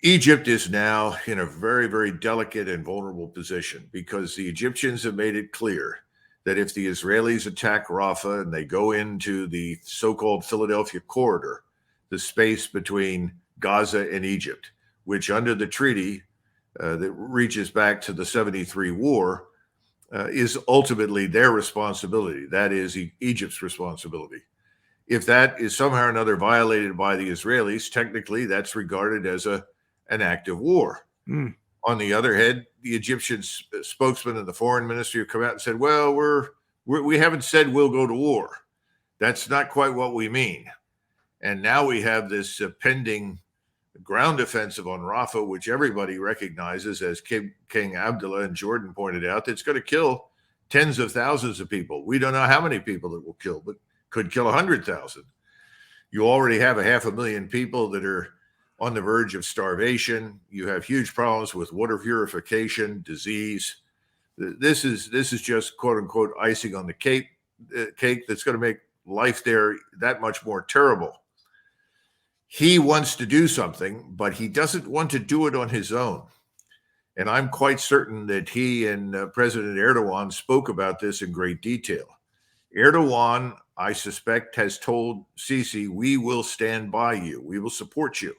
Egypt is now in a very, very delicate and vulnerable position because the Egyptians have made it clear that if the Israelis attack Rafah and they go into the so-called Philadelphia corridor, the space between Gaza and Egypt, which under the treaty that reaches back to the 73 war, is ultimately their responsibility. That is Egypt's responsibility. If that is somehow or another violated by the Israelis, technically that's regarded as an act of war. On the other hand, the Egyptian spokesman and the foreign ministry have come out and said, well, we haven't said we'll go to war. That's not quite what we mean. And now we have this pending ground offensive on Rafah, which everybody recognizes, as King Abdullah in Jordan pointed out, that's going to kill tens of thousands of people. We don't know how many people it will kill, but could kill 100,000. You already have 500,000 people that are on the verge of starvation. You have huge problems with water purification, disease. This is just quote unquote icing on the cake that's going to make life there that much more terrible. He wants to do something, but he doesn't want to do it on his own. And I'm quite certain that he and President Erdogan spoke about this in great detail. Erdogan, I suspect, has told Sisi, we will stand by you. We will support you.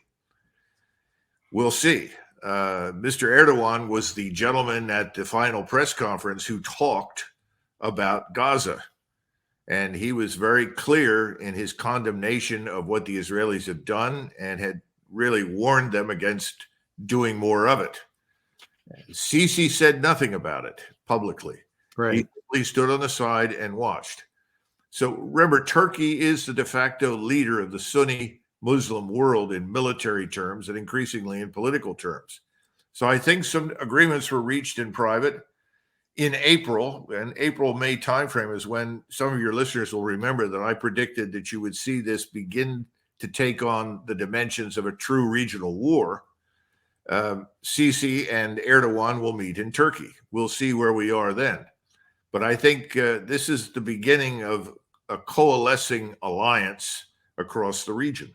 We'll see. Mr. Erdogan was the gentleman at the final press conference who talked about Gaza. And he was very clear in his condemnation of what the Israelis have done and had really warned them against doing more of it. Sisi said nothing about it publicly. Right. He stood on the side and watched. So remember, Turkey is the de facto leader of the Sunni Muslim world in military terms and increasingly in political terms. So I think some agreements were reached in private in April, and April-May timeframe is when some of your listeners will remember that I predicted that you would see this begin to take on the dimensions of a true regional war. Sisi and Erdogan will meet in Turkey. We'll see where we are then. But I think this is the beginning of a coalescing alliance across the region.